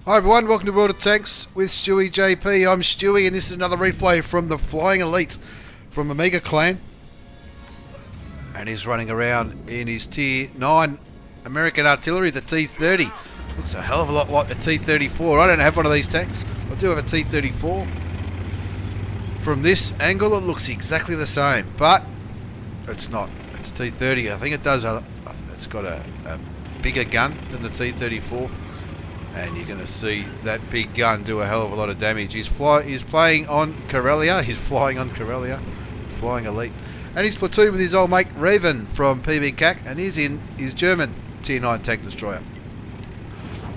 Hi everyone, welcome to World of Tanks with stewiejp. I'm Stewie and this is another replay from the Flying Elite from Omega Clan. And he's running around in his Tier 9 American artillery, the T-30. Looks a hell of a lot like the T-34. I don't have one of these tanks. I do have a T-34. From this angle it looks exactly the same, but it's not. It's a T-30. I think it does. It's got a bigger gun than the T-34. And you're going to see that big gun do a hell of a lot of damage. He's playing on Karelia. He's flying on Karelia. Flying Elite. And he's platooned with his old mate Raven from PBCAC. And he's in his German Tier 9 tank destroyer.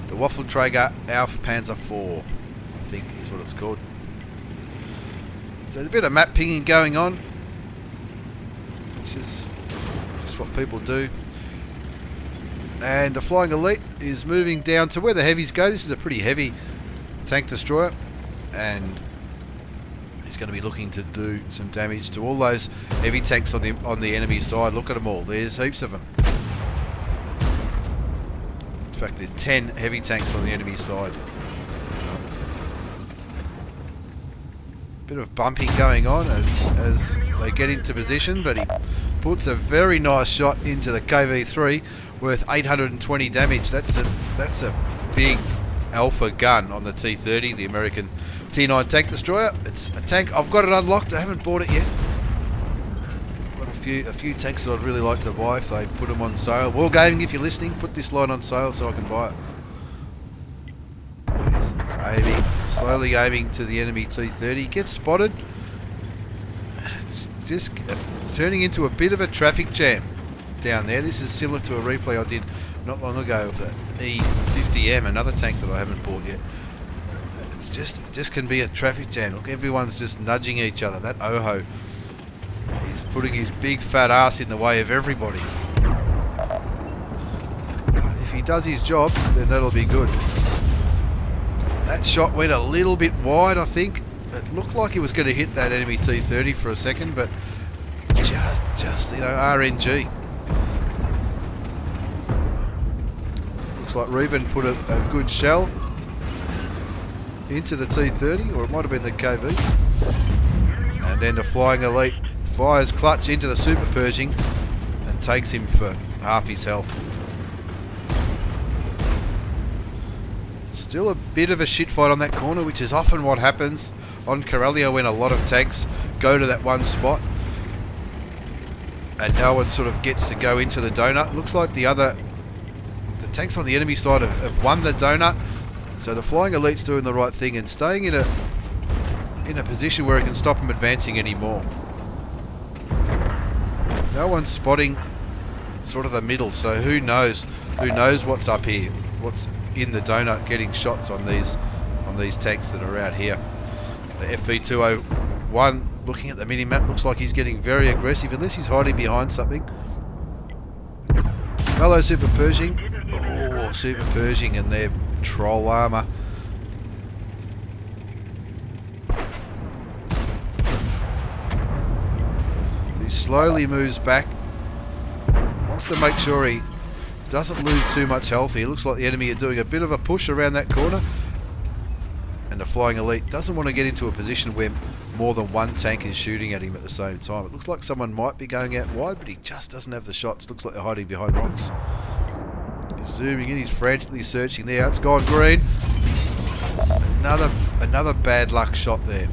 The Waffenträger Auf Panzer IV, I think is what it's called. So there's a bit of map pinging going on, which is just what people do. And the Flying Elite is moving down to where the heavies go. This is a pretty heavy tank destroyer, and he's going to be looking to do some damage to all those heavy tanks on the enemy side. Look at them all. There's heaps of them. In fact, there's 10 heavy tanks on the enemy side. Bit of bumping going on as they get into position, but he puts a very nice shot into the KV-3 worth 820 damage. That's a big alpha gun on the T-30, the American T-9 tank destroyer. It's a tank. I've got it unlocked. I haven't bought it yet. Got a few tanks that I'd really like to buy if they put them on sale. Wargaming, if you're listening, put this line on sale so I can buy it. He's aiming, slowly aiming to the enemy T-30. Gets spotted. It's just turning into a bit of a traffic jam down there. This is similar to a replay I did not long ago of the E50M, another tank that I haven't bought yet. It just can be a traffic jam. Look, everyone's just nudging each other. That Oho is putting his big fat ass in the way of everybody. But if he does his job, then that'll be good. That shot went a little bit wide, I think. It looked like he was going to hit that enemy T-30 for a second, but just RNG. Looks like Reven put a good shell into the T-30, or it might have been the KV. And then the Flying Elite fires clutch into the Super Pershing and takes him for half his health. Still a bit of a shit fight on that corner, which is often what happens on Karelia when a lot of tanks go to that one spot and no one sort of gets to go into the donut. Looks like the tanks on the enemy side have won the donut, so the Flying Elite's doing the right thing and staying in a position where it can stop them advancing anymore. No one's spotting sort of the middle, so who knows what's up here, what's in the donut, getting shots on these tanks that are out here. The FV201, looking at the mini-map, looks like he's getting very aggressive, unless he's hiding behind something. Hello, Super Pershing. Oh, Super Pershing and their troll armour. So he slowly moves back. Wants to make sure he doesn't lose too much health. He looks like the enemy are doing a bit of a push around that corner. And the Flying Elite doesn't want to get into a position where more than one tank is shooting at him at the same time. It looks like someone might be going out wide, but he just doesn't have the shots. Looks like they're hiding behind rocks. He's zooming in, he's frantically searching there. It's gone green. Another bad luck shot there.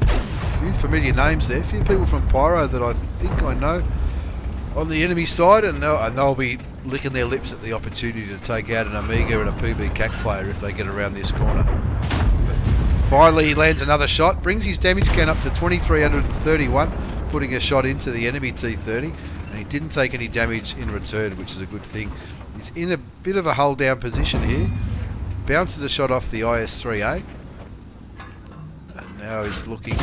A few familiar names there, a few people from Pyro that I think I know on the enemy side, and they'll be licking their lips at the opportunity to take out an Omega and a PBCAC player if they get around this corner. But finally he lands another shot, brings his damage count up to 2331, putting a shot into the enemy T-30, and he didn't take any damage in return, which is a good thing. He's in a bit of a hull down position here, bounces a shot off the IS-3A, and now he's looking.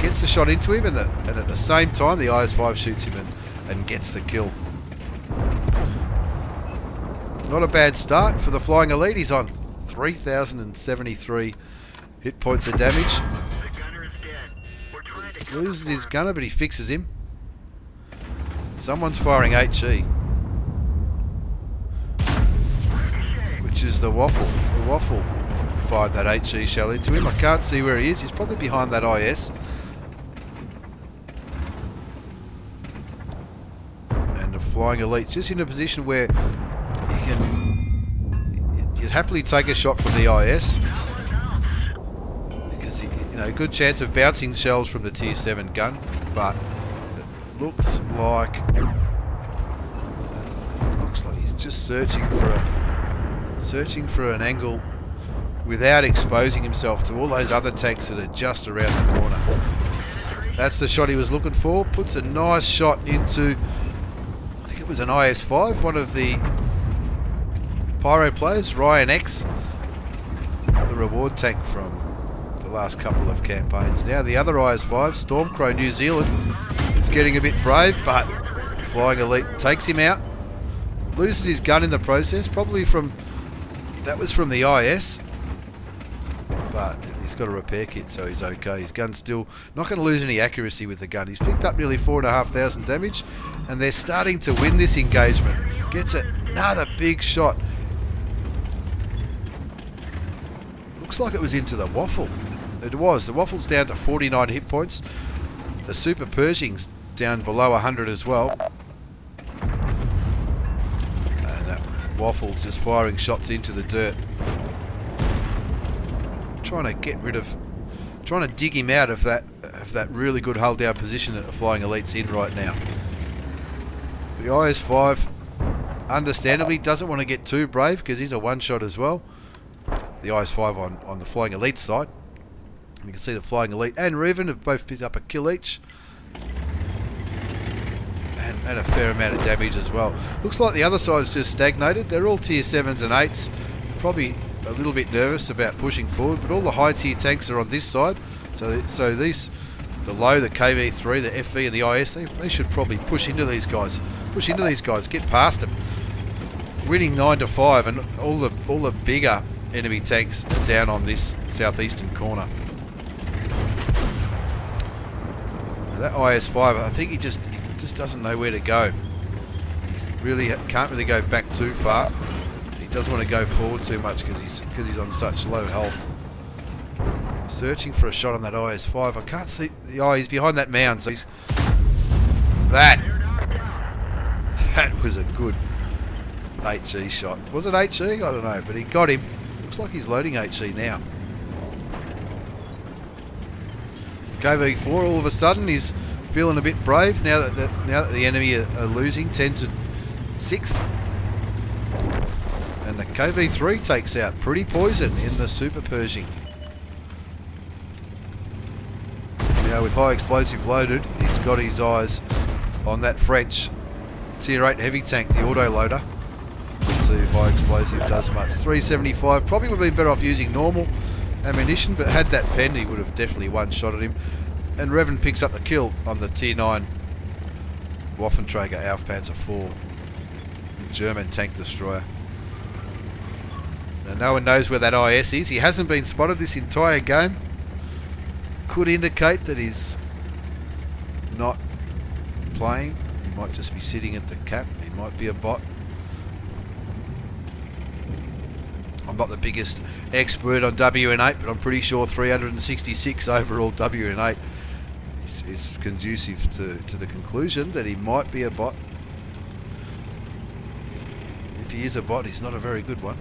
Gets a shot into him, and at the same time the IS-5 shoots him and gets the kill. Not a bad start for the Flying Elite. He's on 3,073 hit points of damage. Loses his gunner, but he fixes him. Someone's firing HE. Which is the Waffle. The Waffle fired that HE shell into him. I can't see where he is. He's probably behind that IS. And the Flying Elite's just in a position where you'd happily take a shot from the IS. Because, you know, good chance of bouncing shells from the Tier 7 gun. But it looks like he's just searching for an angle without exposing himself to all those other tanks that are just around the corner. That's the shot he was looking for. Puts a nice shot into, I think it was an IS-5, one of the Pyro players, Ryan X, the reward tank from the last couple of campaigns. Now the other IS-5, Stormcrow New Zealand, is getting a bit brave, but Flying Elite takes him out. Loses his gun in the process, probably from, that was from the IS, but he's got a repair kit, so he's okay. His gun's still not going to lose any accuracy with the gun. He's picked up nearly 4,500 damage, and they're starting to win this engagement. Gets another big shot. Looks like it was into the Waffle. It was. The Waffle's down to 49 hit points. The Super Pershing's down below 100 as well. Waffle just firing shots into the dirt. Trying to dig him out of that really good hull down position that the Flying Elite's in right now. The IS-5 understandably doesn't want to get too brave because he's a one shot as well. The IS-5 on the Flying Elite side. You can see the Flying Elite and Revan have both picked up a kill each. And a fair amount of damage as well. Looks like the other side's just stagnated. They're all tier 7s and 8s. Probably a little bit nervous about pushing forward, but all the high tier tanks are on this side. So these, the low, the KV3, the FV and the IS, they should probably push into these guys. Get past them. Winning 9-5, and all the bigger enemy tanks are down on this southeastern corner. That IS-5, I think he just doesn't know where to go. He can't really go back too far. He doesn't want to go forward too much because he's on such low health. Searching for a shot on that IS-5. I can't see. Oh, he's behind that mound. So that was a good HE shot. Was it HE? I don't know, but he got him. Looks like he's loading HE now. KV4 all of a sudden is feeling a bit brave now that the enemy are losing 10-6, and the KV3 takes out Pretty Poison in the Super Pershing. Now with high explosive loaded, he's got his eyes on that French tier 8 heavy tank, the auto loader. Let's see if high explosive does much. 375. Probably would have been better off using normal ammunition, but had that pen, he would have definitely one-shot at him. And Revan picks up the kill on the Tier 9 Waffenträger Aufpanzer 4 German tank destroyer. Now no one knows where that IS is. He hasn't been spotted this entire game. Could indicate that he's not playing. He might just be sitting at the cap. He might be a bot. I'm not the biggest expert on WN8, but I'm pretty sure 366 overall WN8 is conducive to the conclusion that he might be a bot. If he is a bot, he's not a very good one.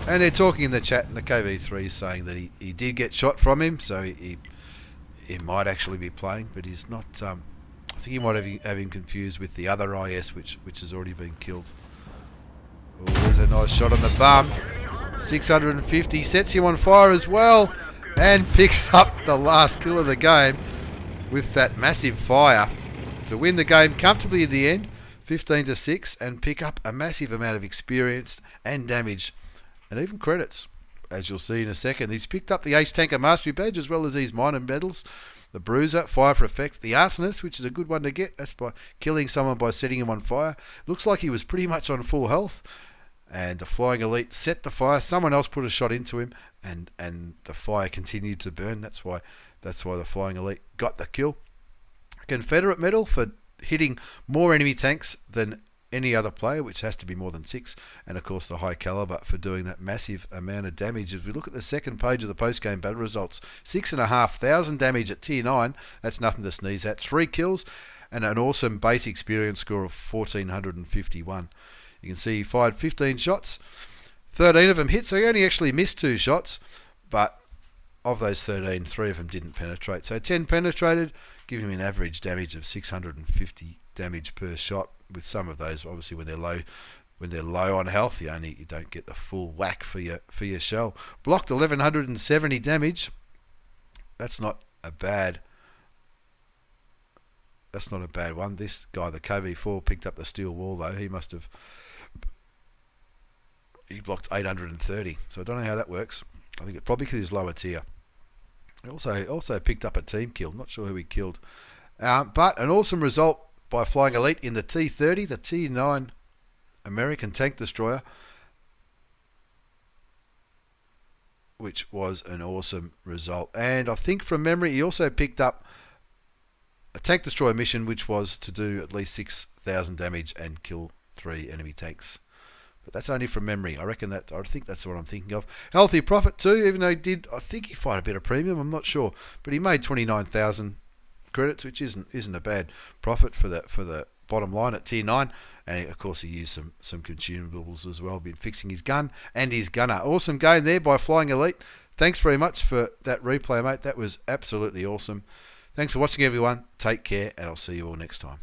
And they're talking in the chat, and the KV3 is saying that he did get shot from him, so he might actually be playing, but he's not. I think he might have him confused with the other IS, which has already been killed. Oh, there's a nice shot on the bum. 650, sets him on fire as well, and picks up the last kill of the game with that massive fire to win the game comfortably in the end, 15-6, and pick up a massive amount of experience and damage, and even credits, as you'll see in a second. He's picked up the Ace Tanker Mastery Badge as well as these minor medals. The Bruiser, Fire for Effect. The Arsonist, which is a good one to get. That's by killing someone by setting him on fire. Looks like he was pretty much on full health. and the Flying Elite set the fire. Someone else put a shot into him, and the fire continued to burn. That's why the Flying Elite got the kill. Confederate medal for hitting more enemy tanks than any other player, which has to be more than 6, and of course the high caliber for doing that massive amount of damage. If we look at the second page of the post-game battle results, 6,500 damage at tier 9, that's nothing to sneeze at. 3 kills and an awesome base experience score of 1,451. You can see he fired 15 shots, 13 of them hit, so he only actually missed 2 shots, but of those 13, 3 of them didn't penetrate. So 10 penetrated, giving him an average damage of 650 damage per shot. With some of those, obviously, when they're low on health, you don't get the full whack for your shell. Blocked 1,170 damage. That's not a bad one. This guy, the KV4, picked up the steel wall though. He blocked 830. So I don't know how that works. I think it's probably because he's lower tier. He also picked up a team kill. Not sure who he killed, but an awesome result by Flying Elite in the T-30, the tier 9 American tank destroyer, which was an awesome result. And I think from memory, he also picked up a tank destroyer mission, which was to do at least 6,000 damage and kill 3 enemy tanks. But that's only from memory. I think that's what I'm thinking of. Healthy profit too, even though I think he fired a bit of premium, I'm not sure. But he made 29,000 credits, which isn't a bad profit for the bottom line at tier 9. And of course he used some consumables as well. Been fixing his gun and his gunner. Awesome game there by Flying Elite. Thanks very much for that replay, mate. That was absolutely awesome. Thanks for watching, everyone. Take care, and I'll see you all next time.